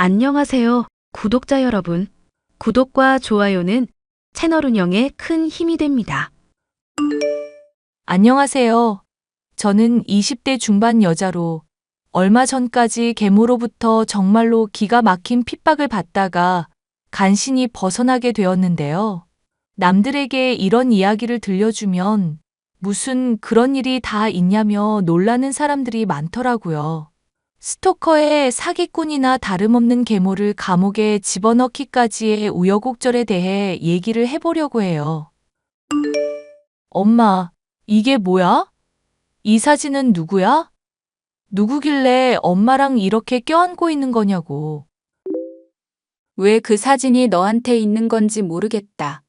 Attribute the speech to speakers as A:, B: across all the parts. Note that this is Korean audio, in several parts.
A: 안녕하세요, 구독자 여러분. 구독과 좋아요는 채널 운영에 큰 힘이 됩니다.
B: 안녕하세요. 저는 20대 중반 여자로 얼마 전까지 계모로부터 정말로 기가 막힌 핍박을 받다가 간신히 벗어나게 되었는데요. 남들에게 이런 이야기를 들려주면 무슨 그런 일이 다 있냐며 놀라는 사람들이 많더라고요. 스토커의 사기꾼이나 다름없는 계모를 감옥에 집어넣기까지의 우여곡절에 대해 얘기를 해보려고 해요. 엄마, 이게 뭐야? 이 사진은 누구야? 누구길래 엄마랑 이렇게 껴안고 있는 거냐고.
C: 왜 그 사진이 너한테 있는 건지 모르겠다.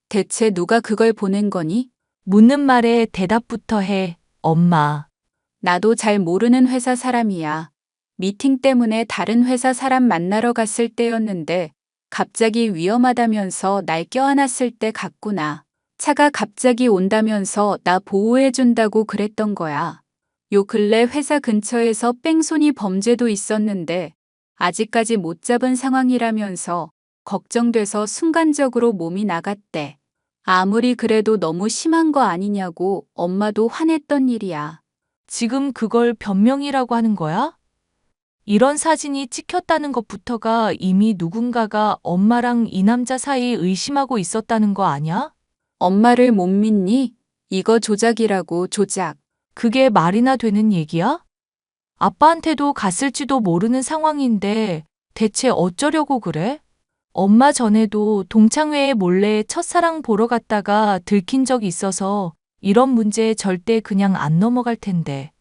C: 대체 누가 그걸 보낸 거니?
B: 묻는 말에 대답부터 해, 엄마.
C: 나도 잘 모르는 회사 사람이야. 미팅 때문에 다른 회사 사람 만나러 갔을 때였는데 갑자기 위험하다면서 날 껴안았을 때 같구나. 차가 갑자기 온다면서 나 보호해준다고 그랬던 거야. 요 근래 회사 근처에서 뺑소니 범죄도 있었는데 아직까지 못 잡은 상황이라면서 걱정돼서 순간적으로 몸이 나갔대. 아무리 그래도 너무 심한 거 아니냐고 엄마도 화냈던 일이야.
B: 지금 그걸 변명이라고 하는 거야? 이런 사진이 찍혔다는 것부터가 이미 누군가가 엄마랑 이 남자 사이 의심하고 있었다는 거 아냐?
C: 엄마를 못 믿니? 이거 조작이라고 조작.
B: 그게 말이나 되는 얘기야? 아빠한테도 갔을지도 모르는 상황인데 대체 어쩌려고 그래? 엄마 전에도 동창회에 몰래 첫사랑 보러 갔다가 들킨 적이 있어서 이런 문제 절대 그냥 안 넘어갈 텐데.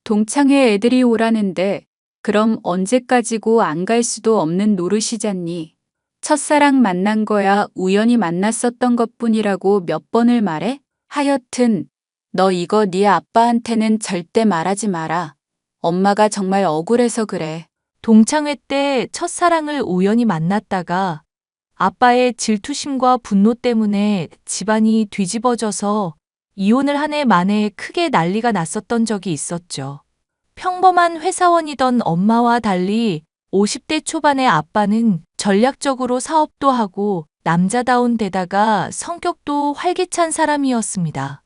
C: 동창회 애들이 오라는데 그럼 언제까지고 안 갈 수도 없는 노릇이잖니. 첫사랑 만난 거야 우연히 만났었던 것뿐이라고 몇 번을 말해? 하여튼 너 이거 네 아빠한테는 절대 말하지 마라. 엄마가 정말 억울해서 그래.
B: 동창회 때 첫사랑을 우연히 만났다가 아빠의 질투심과 분노 때문에 집안이 뒤집어져서 이혼을 한 해 만에 크게 난리가 났었던 적이 있었죠. 평범한 회사원이던 엄마와 달리 50대 초반의 아빠는 전략적으로 사업도 하고 남자다운 데다가 성격도 활기찬 사람이었습니다.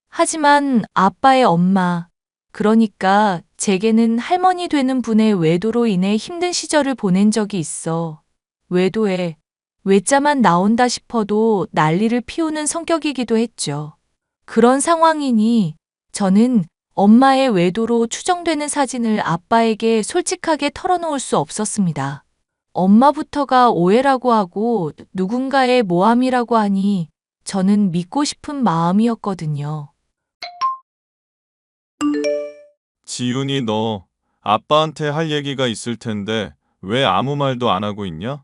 B: 하지만 아빠의 엄마, 그러니까 제게는 할머니 되는 분의 외도로 인해 힘든 시절을 보낸 적이 있어. 외도에 외자만 나온다 싶어도 난리를 피우는 성격이기도 했죠. 그런 상황이니 저는 엄마의 외도로 추정되는 사진을 아빠에게 솔직하게 털어놓을 수 없었습니다. 엄마부터가 오해라고 하고 누군가의 모함이라고 하니 저는 믿고 싶은 마음이었거든요.
D: 지윤이 너 아빠한테 할 얘기가 있을 텐데 왜 아무 말도 안 하고 있냐?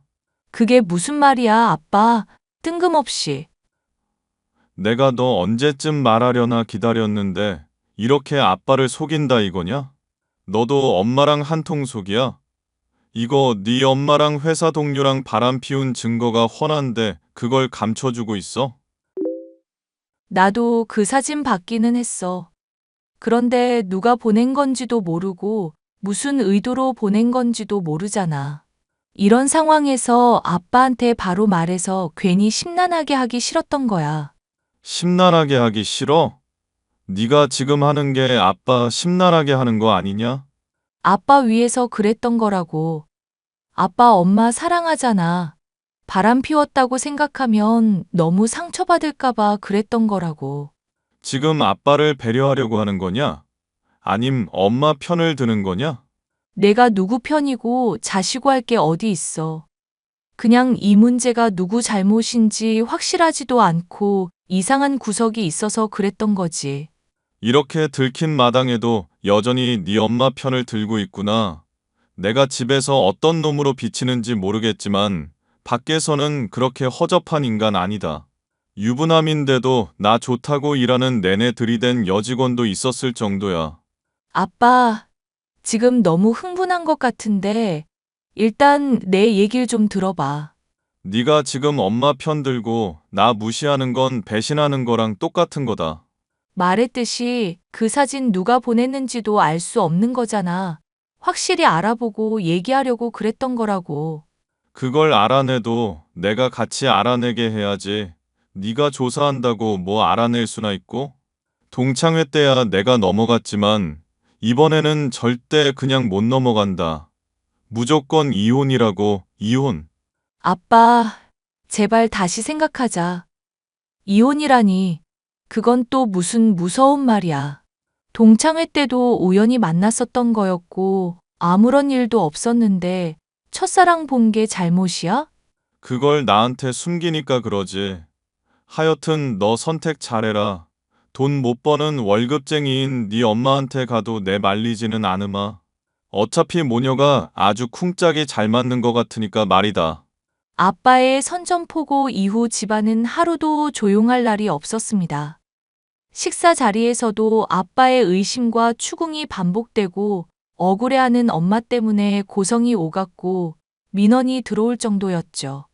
B: 그게 무슨 말이야, 아빠? 뜬금없이.
D: 내가 너 언제쯤 말하려나 기다렸는데 이렇게 아빠를 속인다 이거냐? 너도 엄마랑 한통속이야? 이거 네 엄마랑 회사 동료랑 바람 피운 증거가 훤한데 그걸 감춰주고 있어?
B: 나도 그 사진 받기는 했어. 그런데 누가 보낸 건지도 모르고 무슨 의도로 보낸 건지도 모르잖아. 이런 상황에서 아빠한테 바로 말해서 괜히 심란하게 하기 싫었던 거야.
D: 심란하게 하기 싫어? 네가 지금 하는 게 아빠 심란하게 하는 거 아니냐?
B: 아빠 위해서 그랬던 거라고. 아빠 엄마 사랑하잖아. 바람 피웠다고 생각하면 너무 상처받을까봐 그랬던 거라고.
D: 지금 아빠를 배려하려고 하는 거냐? 아님 엄마 편을 드는 거냐?
B: 내가 누구 편이고 자시고 할 게 어디 있어. 그냥 이 문제가 누구 잘못인지 확실하지도 않고 이상한 구석이 있어서 그랬던 거지.
D: 이렇게 들킨 마당에도 여전히 네 엄마 편을 들고 있구나. 내가 집에서 어떤 놈으로 비치는지 모르겠지만 밖에서는 그렇게 허접한 인간 아니다. 유부남인데도 나 좋다고 일하는 내내 들이댄 여직원도 있었을 정도야.
B: 아빠, 지금 너무 흥분한 것 같은데 일단 내 얘기를 좀 들어봐.
D: 네가 지금 엄마 편 들고 나 무시하는 건 배신하는 거랑 똑같은 거다.
B: 말했듯이 그 사진 누가 보냈는지도 알 수 없는 거잖아. 확실히 알아보고 얘기하려고 그랬던 거라고.
D: 그걸 알아내도 내가 같이 알아내게 해야지. 네가 조사한다고 뭐 알아낼 수나 있고? 동창회 때야 내가 넘어갔지만 이번에는 절대 그냥 못 넘어간다. 무조건 이혼이라고, 이혼.
B: 아빠, 제발 다시 생각하자. 이혼이라니, 그건 또 무슨 무서운 말이야. 동창회 때도 우연히 만났었던 거였고, 아무런 일도 없었는데, 첫사랑 본 게 잘못이야?
D: 그걸 나한테 숨기니까 그러지. 하여튼 너 선택 잘해라. 돈 못 버는 월급쟁이인 네 엄마한테 가도 내 말리지는 않으마. 어차피 모녀가 아주 쿵짝이 잘 맞는 것 같으니까 말이다.
B: 아빠의 선전포고 이후 집안은 하루도 조용할 날이 없었습니다. 식사 자리에서도 아빠의 의심과 추궁이 반복되고 억울해하는 엄마 때문에 고성이 오갔고 민원이 들어올 정도였죠.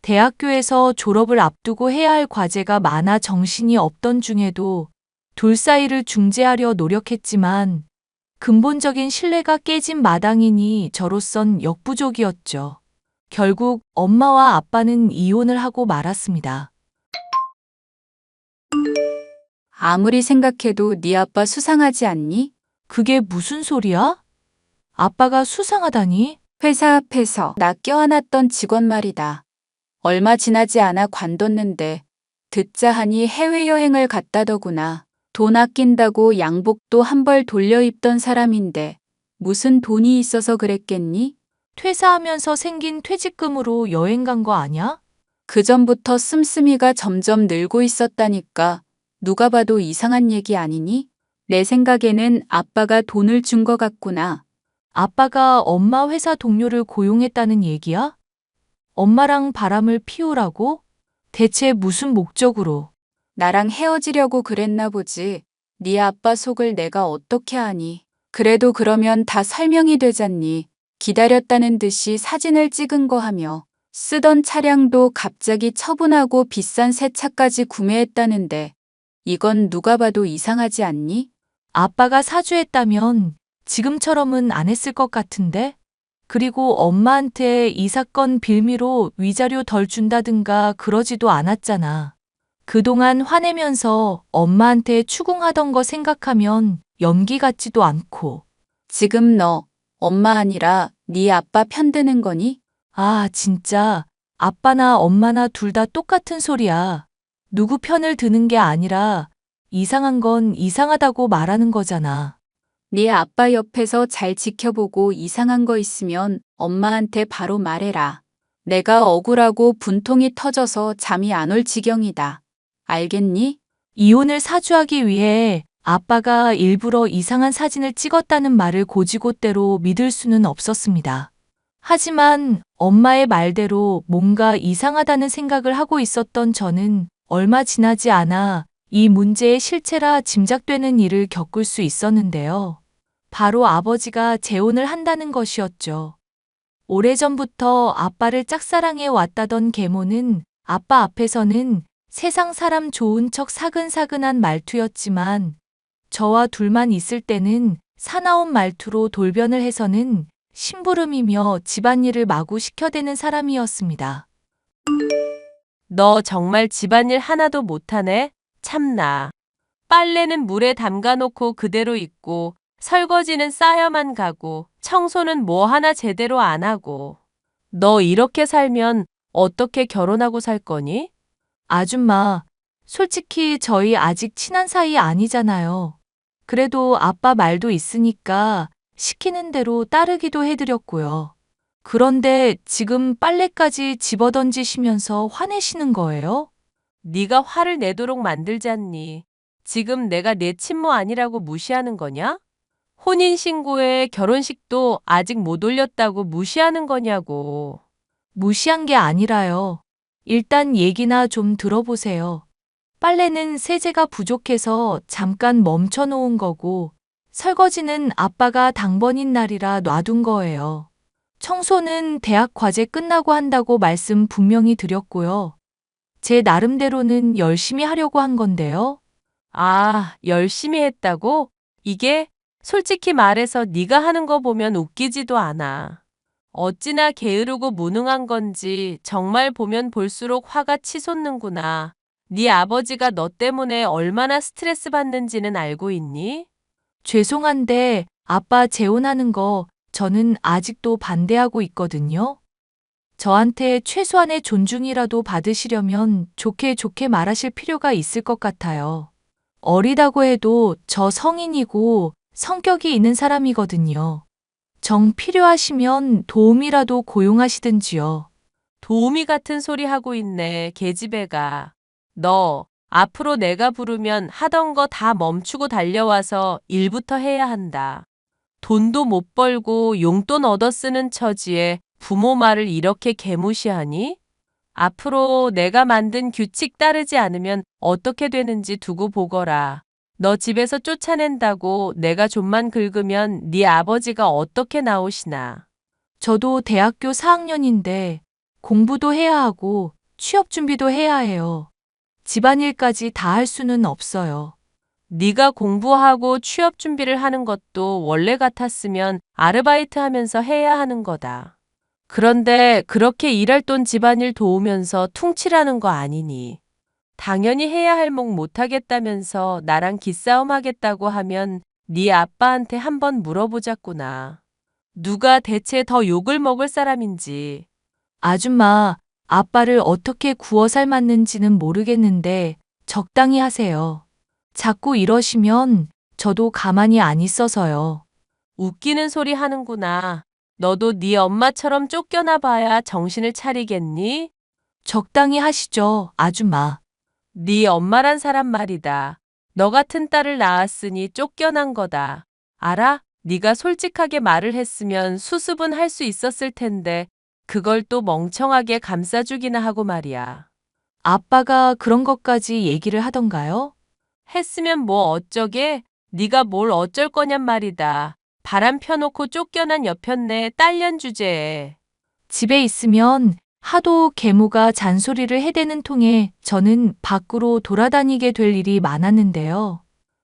B: 대학교에서 졸업을 앞두고 해야 할 과제가 많아 정신이 없던 중에도 둘 사이를 중재하려 노력했지만 근본적인 신뢰가 깨진 마당이니 저로선 역부족이었죠. 결국 엄마와 아빠는 이혼을 하고 말았습니다.
C: 아무리 생각해도 네 아빠 수상하지 않니?
B: 그게 무슨 소리야? 아빠가 수상하다니?
C: 회사 앞에서 나 껴안았던 직원 말이다. 얼마 지나지 않아 관뒀는데 듣자 하니 해외여행을 갔다더구나. 돈 아낀다고 양복도 한 벌 돌려 입던 사람인데 무슨 돈이 있어서 그랬겠니?
B: 퇴사하면서 생긴 퇴직금으로 여행 간 거 아냐?
C: 그전부터 씀씀이가 점점 늘고 있었다니까. 누가 봐도 이상한 얘기 아니니? 내 생각에는 아빠가 돈을 준 거 같구나.
B: 아빠가 엄마 회사 동료를 고용했다는 얘기야? 엄마랑 바람을 피우라고? 대체 무슨 목적으로?
C: 나랑 헤어지려고 그랬나 보지. 네 아빠 속을 내가 어떻게 아니. 그래도 그러면 다 설명이 되잖니. 기다렸다는 듯이 사진을 찍은 거 하며 쓰던 차량도 갑자기 처분하고 비싼 새 차까지 구매했다는데 이건 누가 봐도 이상하지 않니?
B: 아빠가 사주했다면 지금처럼은 안 했을 것 같은데? 그리고 엄마한테 이 사건 빌미로 위자료 덜 준다든가 그러지도 않았잖아. 그동안 화내면서 엄마한테 추궁하던 거 생각하면 연기 같지도 않고.
C: 지금 너 엄마 아니라 네 아빠 편드는 거니?
B: 아, 진짜. 아빠나 엄마나 둘 다 똑같은 소리야. 누구 편을 드는 게 아니라 이상한 건 이상하다고 말하는 거잖아.
C: 네 아빠 옆에서 잘 지켜보고 이상한 거 있으면 엄마한테 바로 말해라. 내가 억울하고 분통이 터져서 잠이 안 올 지경이다. 알겠니?
B: 이혼을 사주하기 위해 아빠가 일부러 이상한 사진을 찍었다는 말을 고지고대로 믿을 수는 없었습니다. 하지만 엄마의 말대로 뭔가 이상하다는 생각을 하고 있었던 저는 얼마 지나지 않아 이 문제의 실체라 짐작되는 일을 겪을 수 있었는데요. 바로 아버지가 재혼을 한다는 것이었죠. 오래전부터 아빠를 짝사랑해 왔다던 계모는 아빠 앞에서는 세상 사람 좋은 척 사근사근한 말투였지만 저와 둘만 있을 때는 사나운 말투로 돌변을 해서는 심부름이며 집안일을 마구 시켜대는 사람이었습니다.
E: 너 정말 집안일 하나도 못하네? 참나. 빨래는 물에 담가놓고 그대로 있고 설거지는 쌓여만 가고 청소는 뭐 하나 제대로 안 하고. 너 이렇게 살면 어떻게 결혼하고 살 거니?
B: 아줌마, 솔직히 저희 아직 친한 사이 아니잖아요. 그래도 아빠 말도 있으니까 시키는 대로 따르기도 해드렸고요. 그런데 지금 빨래까지 집어던지시면서 화내시는 거예요?
E: 네가 화를 내도록 만들잖니. 지금 내가 내 친모 아니라고 무시하는 거냐? 혼인신고에 결혼식도 아직 못 올렸다고 무시하는 거냐고.
B: 무시한 게 아니라요. 일단 얘기나 좀 들어보세요. 빨래는 세제가 부족해서 잠깐 멈춰 놓은 거고, 설거지는 아빠가 당번인 날이라 놔둔 거예요. 청소는 대학 과제 끝나고 한다고 말씀 분명히 드렸고요. 제 나름대로는 열심히 하려고 한 건데요.
E: 아, 열심히 했다고? 이게 솔직히 말해서 네가 하는 거 보면 웃기지도 않아. 어찌나 게으르고 무능한 건지 정말 보면 볼수록 화가 치솟는구나. 네 아버지가 너 때문에 얼마나 스트레스 받는지는 알고 있니?
B: 죄송한데 아빠 재혼하는 거 저는 아직도 반대하고 있거든요. 저한테 최소한의 존중이라도 받으시려면 좋게 좋게 말하실 필요가 있을 것 같아요. 어리다고 해도 저 성인이고 성격이 있는 사람이거든요. 정 필요하시면 도움이라도 고용하시든지요.
E: 도우미 같은 소리 하고 있네, 계집애가. 너, 앞으로 내가 부르면 하던 거 다 멈추고 달려와서 일부터 해야 한다. 돈도 못 벌고 용돈 얻어 쓰는 처지에 부모 말을 이렇게 개무시하니? 앞으로 내가 만든 규칙 따르지 않으면 어떻게 되는지 두고 보거라. 너 집에서 쫓아낸다고 내가 좀만 긁으면 네 아버지가 어떻게 나오시나.
B: 저도 대학교 4학년인데 공부도 해야 하고 취업 준비도 해야 해요. 집안일까지 다 할 수는 없어요.
E: 네가 공부하고 취업 준비를 하는 것도 원래 같았으면 아르바이트 하면서 해야 하는 거다. 그런데 그렇게 일할 돈 집안일 도우면서 퉁치라는 거 아니니. 당연히 해야 할 목 못하겠다면서 나랑 기싸움 하겠다고 하면 네 아빠한테 한번 물어보자꾸나. 누가 대체 더 욕을 먹을 사람인지.
B: 아줌마, 아빠를 어떻게 구워 삶았는지는 모르겠는데 적당히 하세요. 자꾸 이러시면 저도 가만히 안 있어서요.
E: 웃기는 소리 하는구나. 너도 네 엄마처럼 쫓겨나 봐야 정신을 차리겠니?
B: 적당히 하시죠, 아줌마.
E: 네 엄마란 사람 말이다. 너 같은 딸을 낳았으니 쫓겨난 거다. 알아? 네가 솔직하게 말을 했으면 수습은 할 수 있었을 텐데 그걸 또 멍청하게 감싸주기나 하고 말이야.
B: 아빠가 그런 것까지 얘기를 하던가요?
E: 했으면 뭐 어쩌게? 네가 뭘 어쩔 거냔 말이다. 바람 펴놓고 쫓겨난 여편네 딸년 주제에.
B: 집에 있으면 하도 계모가 잔소리를 해대는 통에 저는 밖으로 돌아다니게 될 일이 많았는데요.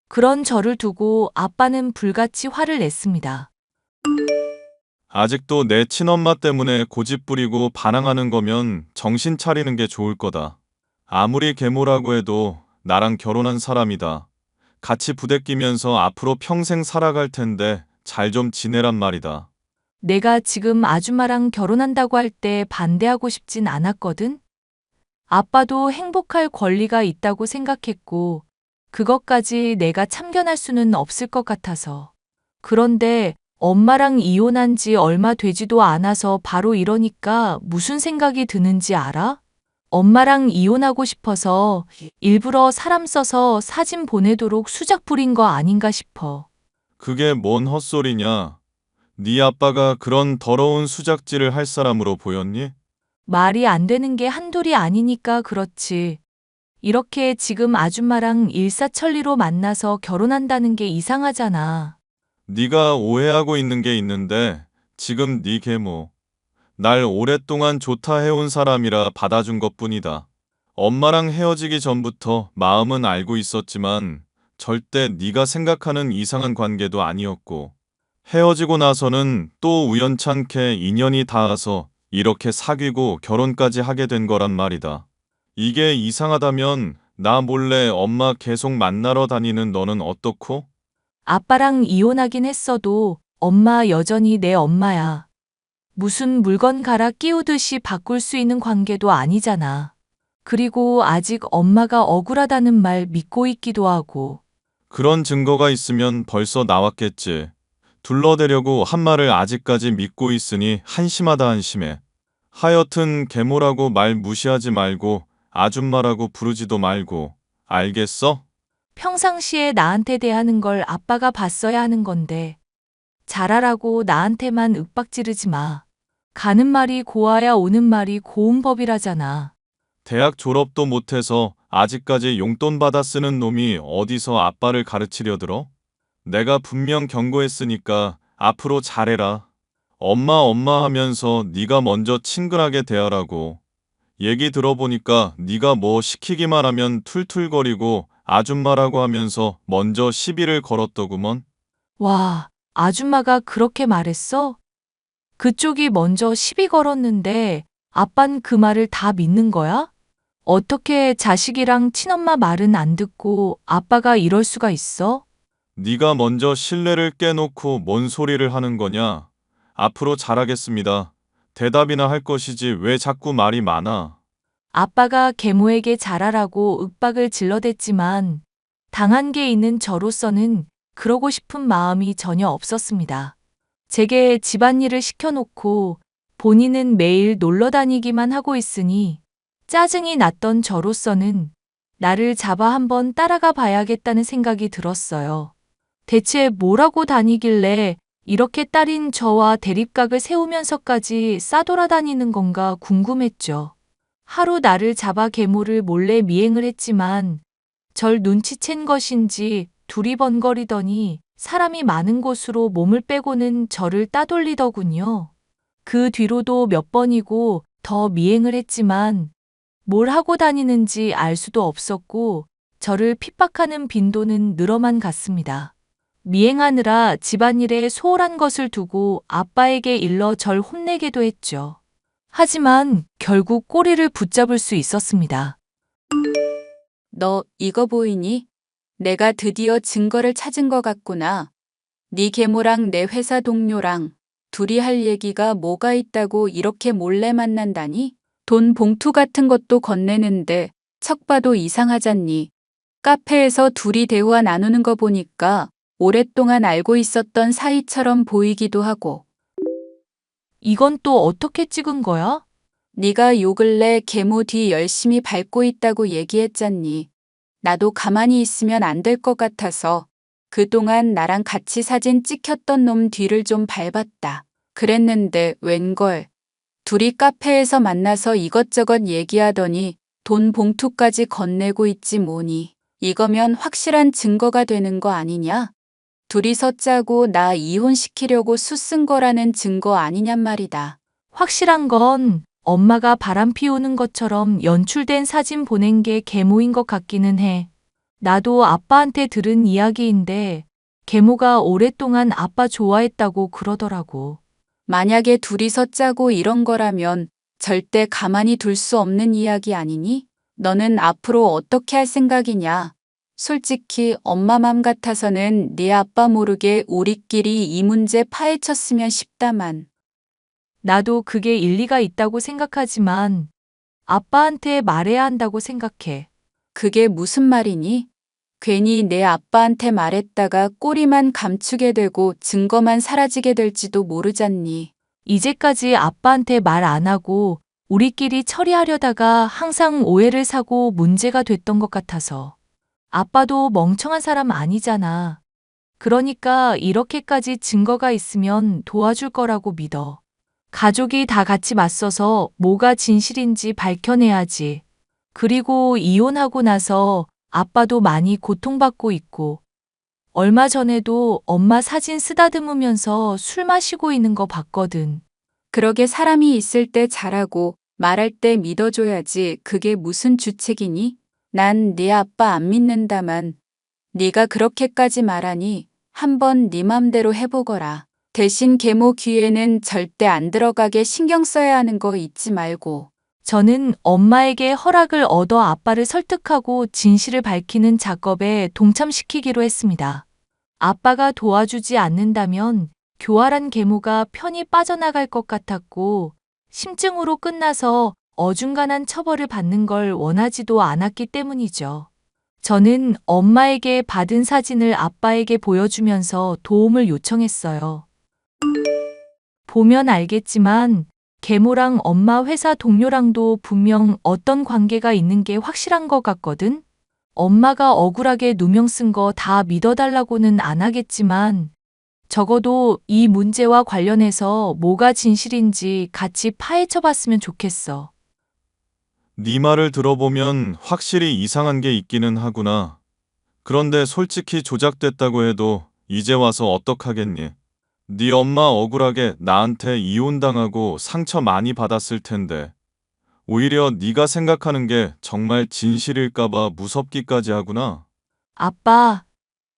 B: 그런 저를 두고 아빠는 불같이 화를 냈습니다.
D: 아직도 내 친엄마 때문에 고집 부리고 반항하는 거면 정신 차리는 게 좋을 거다. 아무리 계모라고 해도 나랑 결혼한 사람이다. 같이 부대끼면서 앞으로 평생 살아갈 텐데 잘 좀 지내란 말이다.
B: 내가 지금 아줌마랑 결혼한다고 할 때 반대하고 싶진 않았거든? 아빠도 행복할 권리가 있다고 생각했고, 그것까지 내가 참견할 수는 없을 것 같아서. 그런데 엄마랑 이혼한 지 얼마 되지도 않아서 바로 이러니까 무슨 생각이 드는지 알아? 엄마랑 이혼하고 싶어서 일부러 사람 써서 사진 보내도록 수작 부린 거 아닌가 싶어.
D: 그게 뭔 헛소리냐? 네 아빠가 그런 더러운 수작질을 할 사람으로 보였니?
B: 말이 안 되는 게 한둘이 아니니까 그렇지. 이렇게 지금 아줌마랑 일사천리로 만나서 결혼한다는 게 이상하잖아.
D: 네가 오해하고 있는 게 있는데 지금 네 계모. 날 오랫동안 좋다 해온 사람이라 받아준 것뿐이다. 엄마랑 헤어지기 전부터 마음은 알고 있었지만 절대 네가 생각하는 이상한 관계도 아니었고 헤어지고 나서는 또 우연찮게 인연이 닿아서 이렇게 사귀고 결혼까지 하게 된 거란 말이다. 이게 이상하다면 나 몰래 엄마 계속 만나러 다니는 너는 어떻고?
B: 아빠랑 이혼하긴 했어도 엄마 여전히 내 엄마야. 무슨 물건 갈아 끼우듯이 바꿀 수 있는 관계도 아니잖아. 그리고 아직 엄마가 억울하다는 말 믿고 있기도 하고.
D: 그런 증거가 있으면 벌써 나왔겠지. 둘러대려고 한 말을 아직까지 믿고 있으니 한심하다 한심해. 하여튼 계모라고 말 무시하지 말고 아줌마라고 부르지도 말고. 알겠어?
B: 평상시에 나한테 대하는 걸 아빠가 봤어야 하는 건데. 잘하라고 나한테만 윽박지르지 마. 가는 말이 고와야 오는 말이 고운 법이라잖아.
D: 대학 졸업도 못해서 아직까지 용돈 받아 쓰는 놈이 어디서 아빠를 가르치려 들어? 내가 분명 경고했으니까 앞으로 잘해라. 엄마 하면서 네가 먼저 친근하게 대하라고. 얘기 들어보니까 네가 뭐 시키기만 하면 툴툴거리고 아줌마라고 하면서 먼저 시비를 걸었더구먼.
B: 와, 아줌마가 그렇게 말했어? 그쪽이 먼저 시비 걸었는데 아빤 그 말을 다 믿는 거야? 어떻게 자식이랑 친엄마 말은 안 듣고 아빠가 이럴 수가 있어?
D: 네가 먼저 신뢰를 깨놓고 뭔 소리를 하는 거냐? 앞으로 잘하겠습니다. 대답이나 할 것이지 왜 자꾸 말이 많아?
B: 아빠가 계모에게 잘하라고 윽박을 질러댔지만 당한 게 있는 저로서는 그러고 싶은 마음이 전혀 없었습니다. 제게 집안일을 시켜놓고 본인은 매일 놀러 다니기만 하고 있으니 짜증이 났던 저로서는 나를 잡아 한번 따라가 봐야겠다는 생각이 들었어요. 대체 뭐라고 다니길래 이렇게 딸인 저와 대립각을 세우면서까지 싸돌아다니는 건가 궁금했죠. 하루 나를 잡아 계모를 몰래 미행을 했지만 절 눈치챈 것인지 두리번거리더니 사람이 많은 곳으로 몸을 빼고는 저를 따돌리더군요. 그 뒤로도 몇 번이고 더 미행을 했지만 뭘 하고 다니는지 알 수도 없었고 저를 핍박하는 빈도는 늘어만 갔습니다. 미행하느라 집안일에 소홀한 것을 두고 아빠에게 일러 절 혼내게도 했죠. 하지만 결국 꼬리를 붙잡을 수 있었습니다.
C: 너 이거 보이니? 내가 드디어 증거를 찾은 것 같구나. 네 계모랑 내 회사 동료랑 둘이 할 얘기가 뭐가 있다고 이렇게 몰래 만난다니? 돈 봉투 같은 것도 건네는데 척 봐도 이상하잖니. 카페에서 둘이 대화 나누는 거 보니까 오랫동안 알고 있었던 사이처럼 보이기도 하고.
B: 이건 또 어떻게 찍은 거야?
C: 네가 요 근래 계모 뒤 열심히 밟고 있다고 얘기했잖니. 나도 가만히 있으면 안 될 것 같아서 그동안 나랑 같이 사진 찍혔던 놈 뒤를 좀 밟았다. 그랬는데 웬걸. 둘이 카페에서 만나서 이것저것 얘기하더니 돈 봉투까지 건네고 있지 뭐니. 이거면 확실한 증거가 되는 거 아니냐? 둘이서 짜고 나 이혼시키려고 수쓴 거라는 증거 아니냔 말이다.
B: 확실한 건 엄마가 바람 피우는 것처럼 연출된 사진 보낸 게 계모인 것 같기는 해. 나도 아빠한테 들은 이야기인데 계모가 오랫동안 아빠 좋아했다고 그러더라고.
C: 만약에 둘이서 짜고 이런 거라면 절대 가만히 둘 수 없는 이야기 아니니? 너는 앞으로 어떻게 할 생각이냐? 솔직히 엄마 맘 같아서는 네 아빠 모르게 우리끼리 이 문제 파헤쳤으면 싶다만.
B: 나도 그게 일리가 있다고 생각하지만 아빠한테 말해야 한다고 생각해.
C: 그게 무슨 말이니? 괜히 내 아빠한테 말했다가 꼬리만 감추게 되고 증거만 사라지게 될지도 모르잖니.
B: 이제까지 아빠한테 말 안 하고 우리끼리 처리하려다가 항상 오해를 사고 문제가 됐던 것 같아서. 아빠도 멍청한 사람 아니잖아. 그러니까 이렇게까지 증거가 있으면 도와줄 거라고 믿어. 가족이 다 같이 맞서서 뭐가 진실인지 밝혀내야지. 그리고 이혼하고 나서 아빠도 많이 고통받고 있고, 얼마 전에도 엄마 사진 쓰다듬으면서 술 마시고 있는 거 봤거든.
C: 그러게 사람이 있을 때 잘하고 말할 때 믿어줘야지. 그게 무슨 주책이니? 난 네 아빠 안 믿는다만 네가 그렇게까지 말하니 한번 네 맘대로 해보거라. 대신 계모 귀에는 절대 안 들어가게 신경 써야 하는 거 잊지 말고.
B: 저는 엄마에게 허락을 얻어 아빠를 설득하고 진실을 밝히는 작업에 동참시키기로 했습니다. 아빠가 도와주지 않는다면 교활한 계모가 편히 빠져나갈 것 같았고, 심증으로 끝나서 어중간한 처벌을 받는 걸 원하지도 않았기 때문이죠. 저는 엄마에게 받은 사진을 아빠에게 보여주면서 도움을 요청했어요. 보면 알겠지만 계모랑 엄마 회사 동료랑도 분명 어떤 관계가 있는 게 확실한 것 같거든? 엄마가 억울하게 누명 쓴 거 다 믿어달라고는 안 하겠지만 적어도 이 문제와 관련해서 뭐가 진실인지 같이 파헤쳐 봤으면 좋겠어.
D: 네 말을 들어보면 확실히 이상한 게 있기는 하구나. 그런데 솔직히 조작됐다고 해도 이제 와서 어떡하겠니? 네 엄마 억울하게 나한테 이혼당하고 상처 많이 받았을 텐데 오히려 네가 생각하는 게 정말 진실일까 봐 무섭기까지 하구나.
B: 아빠,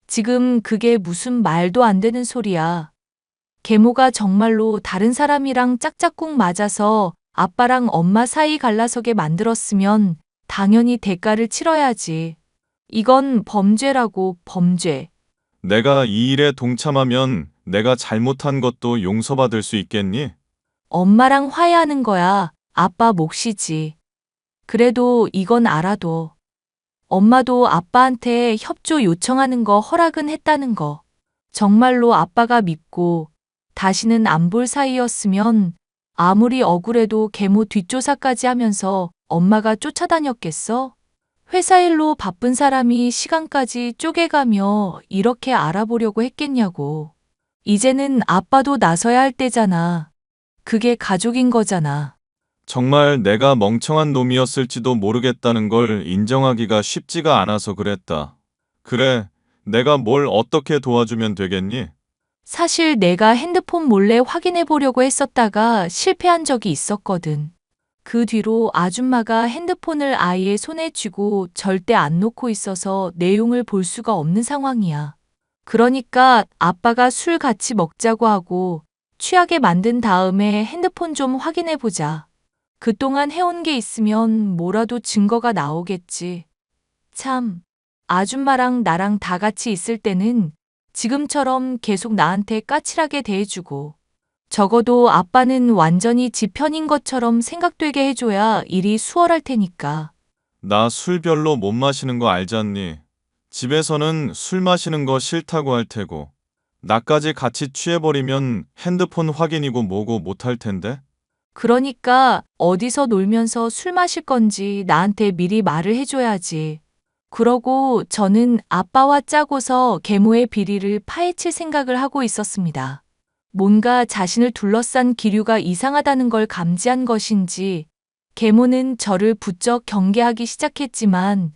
B: 지금 그게 무슨 말도 안 되는 소리야. 계모가 정말로 다른 사람이랑 짝짝꿍 맞아서 아빠랑 엄마 사이 갈라서게 만들었으면 당연히 대가를 치러야지. 이건 범죄라고, 범죄.
D: 내가 이 일에 동참하면 내가 잘못한 것도 용서받을 수 있겠니?
B: 엄마랑 화해하는 거야. 아빠 몫이지. 그래도 이건 알아둬. 엄마도 아빠한테 협조 요청하는 거 허락은 했다는 거. 정말로 아빠가 믿고 다시는 안 볼 사이였으면 아무리 억울해도 계모 뒷조사까지 하면서 엄마가 쫓아다녔겠어? 회사 일로 바쁜 사람이 시간까지 쪼개가며 이렇게 알아보려고 했겠냐고. 이제는 아빠도 나서야 할 때잖아. 그게 가족인 거잖아.
D: 정말 내가 멍청한 놈이었을지도 모르겠다는 걸 인정하기가 쉽지가 않아서 그랬다. 그래, 내가 뭘 어떻게 도와주면 되겠니?
B: 사실 내가 핸드폰 몰래 확인해 보려고 했었다가 실패한 적이 있었거든. 그 뒤로 아줌마가 핸드폰을 아이의 손에 쥐고 절대 안 놓고 있어서 내용을 볼 수가 없는 상황이야. 그러니까 아빠가 술 같이 먹자고 하고 취하게 만든 다음에 핸드폰 좀 확인해 보자. 그동안 해온 게 있으면 뭐라도 증거가 나오겠지. 참, 아줌마랑 나랑 다 같이 있을 때는 지금처럼 계속 나한테 까칠하게 대해주고 적어도 아빠는 완전히 지 편인 것처럼 생각되게 해줘야 일이 수월할 테니까.
D: 나 술 별로 못 마시는 거 알잖니? 집에서는 술 마시는 거 싫다고 할 테고. 나까지 같이 취해버리면 핸드폰 확인이고 뭐고 못할 텐데?
B: 그러니까 어디서 놀면서 술 마실 건지 나한테 미리 말을 해줘야지. 그러고 저는 아빠와 짜고서 계모의 비리를 파헤칠 생각을 하고 있었습니다. 뭔가 자신을 둘러싼 기류가 이상하다는 걸 감지한 것인지 계모는 저를 부쩍 경계하기 시작했지만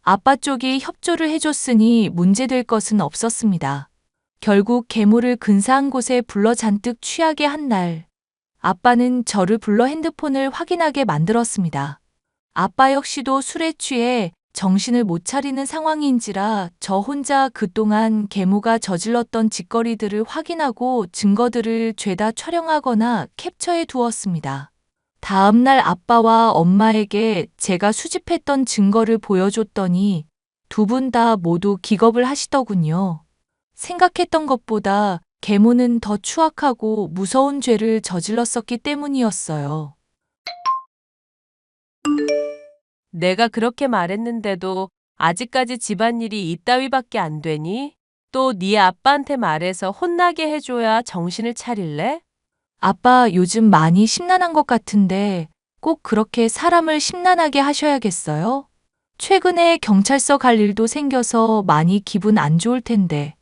B: 아빠 쪽이 협조를 해줬으니 문제될 것은 없었습니다. 결국 계모를 근사한 곳에 불러 잔뜩 취하게 한 날, 아빠는 저를 불러 핸드폰을 확인하게 만들었습니다. 아빠 역시도 술에 취해 정신을 못 차리는 상황인지라 저 혼자 그동안 계모가 저질렀던 짓거리들을 확인하고 증거들을 죄다 촬영하거나 캡처해 두었습니다. 다음 날 아빠와 엄마에게 제가 수집했던 증거를 보여줬더니 두 분 다 모두 기겁을 하시더군요. 생각했던 것보다 계모는 더 추악하고 무서운 죄를 저질렀었기 때문이었어요.
E: 내가 그렇게 말했는데도 아직까지 집안일이 이따위밖에 안 되니? 또 네 아빠한테 말해서 혼나게 해줘야 정신을 차릴래?
B: 아빠 요즘 많이 심란한 것 같은데 꼭 그렇게 사람을 심란하게 하셔야겠어요? 최근에 경찰서 갈 일도 생겨서 많이 기분 안 좋을 텐데.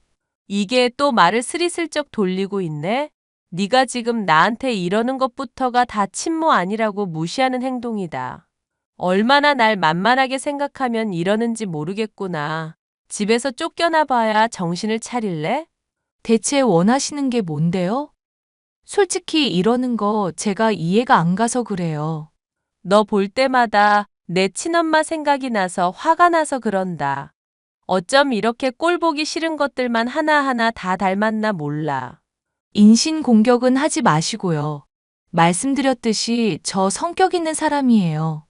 E: 이게 또 말을 스리슬쩍 돌리고 있네? 네가 지금 나한테 이러는 것부터가 다 친모 아니라고 무시하는 행동이다. 얼마나 날 만만하게 생각하면 이러는지 모르겠구나. 집에서 쫓겨나 봐야 정신을 차릴래?
B: 대체 원하시는 게 뭔데요? 솔직히 이러는 거 제가 이해가 안 가서 그래요.
E: 너 볼 때마다 내 친엄마 생각이 나서 화가 나서 그런다. 어쩜 이렇게 꼴 보기 싫은 것들만 하나하나 다 닮았나 몰라.
B: 인신공격은 하지 마시고요. 말씀드렸듯이 저 성격 있는 사람이에요.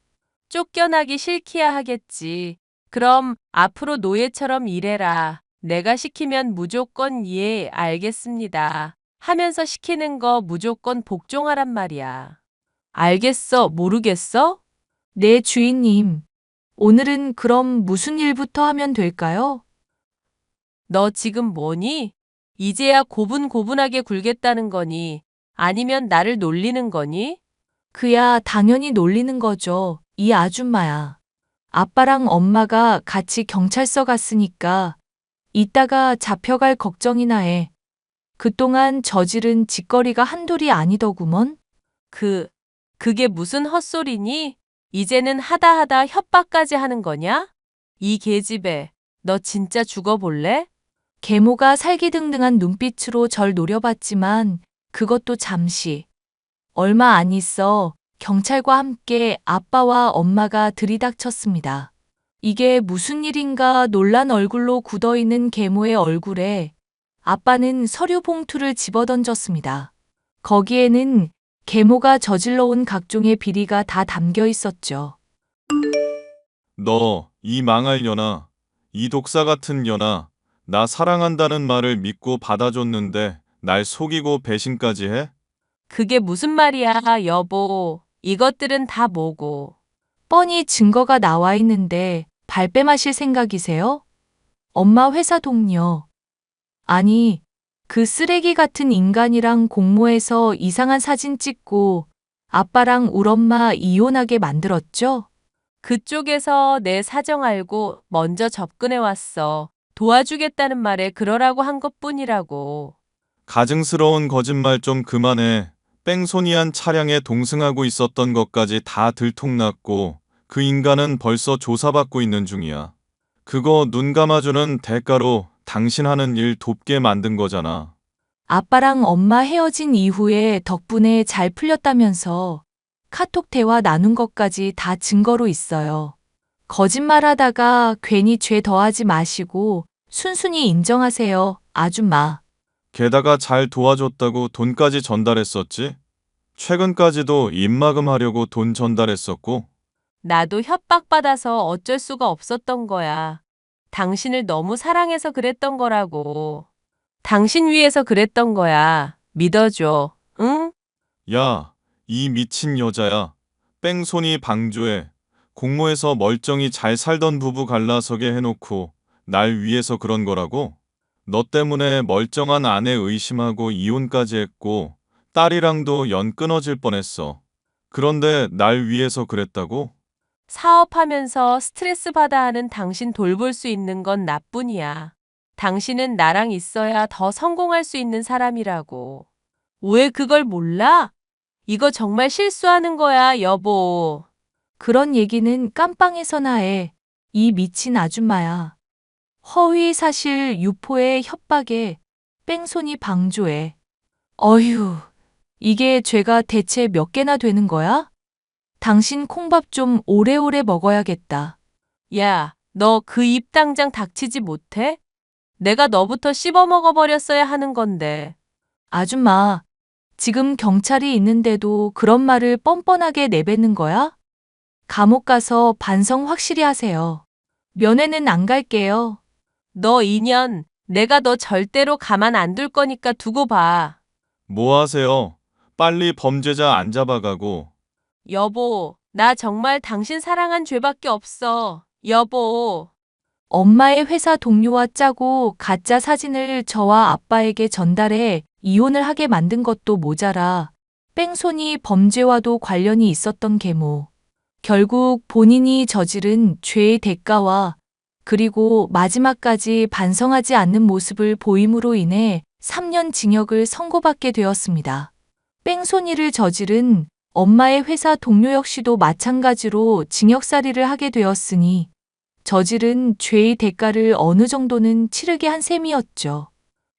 E: 쫓겨나기 싫기야 하겠지. 그럼 앞으로 노예처럼 일해라. 내가 시키면 무조건 예, 알겠습니다. 하면서 시키는 거 무조건 복종하란 말이야. 알겠어, 모르겠어?
B: 네, 주인님. 오늘은 그럼 무슨 일부터 하면 될까요?
E: 너 지금 뭐니? 이제야 고분고분하게 굴겠다는 거니? 아니면 나를 놀리는 거니?
B: 그야 당연히 놀리는 거죠. 이 아줌마야. 아빠랑 엄마가 같이 경찰서 갔으니까 이따가 잡혀갈 걱정이나 해. 그동안 저지른 짓거리가 한둘이 아니더구먼.
E: 그게 무슨 헛소리니? 이제는 하다 협박까지 하는 거냐? 이 계집애, 너 진짜 죽어볼래?
B: 계모가 살기등등한 눈빛으로 절 노려봤지만 그것도 잠시. 얼마 안 있어 경찰과 함께 아빠와 엄마가 들이닥쳤습니다. 이게 무슨 일인가 놀란 얼굴로 굳어있는 계모의 얼굴에 아빠는 서류 봉투를 집어던졌습니다. 거기에는 계모가 저질러온 각종의 비리가 다 담겨 있었죠.
D: 너, 이 망할 년아, 이 독사 같은 년아, 나 사랑한다는 말을 믿고 받아줬는데 날 속이고 배신까지 해?
E: 그게 무슨 말이야, 여보. 이것들은 다 뭐고.
B: 뻔히 증거가 나와 있는데 발뺌하실 생각이세요? 엄마 회사 동료. 아니, 그 쓰레기 같은 인간이랑 공모해서 이상한 사진 찍고 아빠랑 울 엄마 이혼하게 만들었죠?
E: 그쪽에서 내 사정 알고 먼저 접근해 왔어. 도와주겠다는 말에 그러라고 한 것뿐이라고.
D: 가증스러운 거짓말 좀 그만해. 뺑소니한 차량에 동승하고 있었던 것까지 다 들통났고 그 인간은 벌써 조사받고 있는 중이야. 그거 눈 감아주는 대가로 당신 하는 일 돕게 만든 거잖아.
B: 아빠랑 엄마 헤어진 이후에 덕분에 잘 풀렸다면서 카톡 대화 나눈 것까지 다 증거로 있어요. 거짓말하다가 괜히 죄 더하지 마시고 순순히 인정하세요, 아줌마.
D: 게다가 잘 도와줬다고 돈까지 전달했었지? 최근까지도 입막음 하려고 돈 전달했었고.
E: 나도 협박받아서 어쩔 수가 없었던 거야. 당신을 너무 사랑해서 그랬던 거라고. 당신 위해서 그랬던 거야. 믿어줘. 응?
D: 야, 이 미친 여자야. 뺑소니 방조해. 공모에서 멀쩡히 잘 살던 부부 갈라서게 해놓고 날 위해서 그런 거라고? 너 때문에 멀쩡한 아내 의심하고 이혼까지 했고 딸이랑도 연 끊어질 뻔했어. 그런데 날 위해서 그랬다고?
E: 사업하면서 스트레스 받아 하는 당신 돌볼 수 있는 건 나뿐이야. 당신은 나랑 있어야 더 성공할 수 있는 사람이라고. 왜 그걸 몰라? 이거 정말 실수하는 거야, 여보.
B: 그런 얘기는 깜빵에서나 해. 이 미친 아줌마야. 허위 사실 유포에 협박에 뺑소니 방조에. 어휴, 이게 죄가 대체 몇 개나 되는 거야? 당신 콩밥 좀 오래오래 먹어야겠다.
E: 야, 너 그 입 당장 닥치지 못해? 내가 너부터 씹어먹어버렸어야 하는 건데.
B: 아줌마, 지금 경찰이 있는데도 그런 말을 뻔뻔하게 내뱉는 거야? 감옥 가서 반성 확실히 하세요. 면회는 안 갈게요.
E: 너 2년, 내가 너 절대로 가만 안 둘 거니까 두고 봐.
D: 뭐 하세요? 빨리 범죄자 안 잡아가고.
E: 여보, 나 정말 당신 사랑한 죄밖에 없어. 여보.
B: 엄마의 회사 동료와 짜고 가짜 사진을 저와 아빠에게 전달해 이혼을 하게 만든 것도 모자라 뺑소니 범죄와도 관련이 있었던 계모. 결국 본인이 저지른 죄의 대가와 그리고 마지막까지 반성하지 않는 모습을 보임으로 인해 3년 징역을 선고받게 되었습니다. 뺑소니를 저지른 엄마의 회사 동료 역시도 마찬가지로 징역살이를 하게 되었으니 저지른 죄의 대가를 어느 정도는 치르게 한 셈이었죠.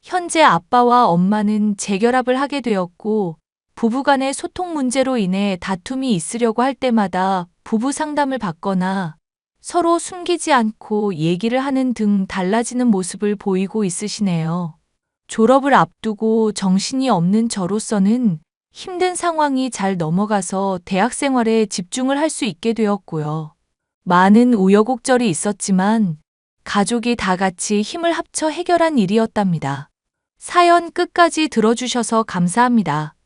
B: 현재 아빠와 엄마는 재결합을 하게 되었고 부부간의 소통 문제로 인해 다툼이 있으려고 할 때마다 부부 상담을 받거나 서로 숨기지 않고 얘기를 하는 등 달라지는 모습을 보이고 있으시네요. 졸업을 앞두고 정신이 없는 저로서는 힘든 상황이 잘 넘어가서 대학 생활에 집중을 할 수 있게 되었고요. 많은 우여곡절이 있었지만 가족이 다 같이 힘을 합쳐 해결한 일이었답니다. 사연 끝까지 들어주셔서 감사합니다.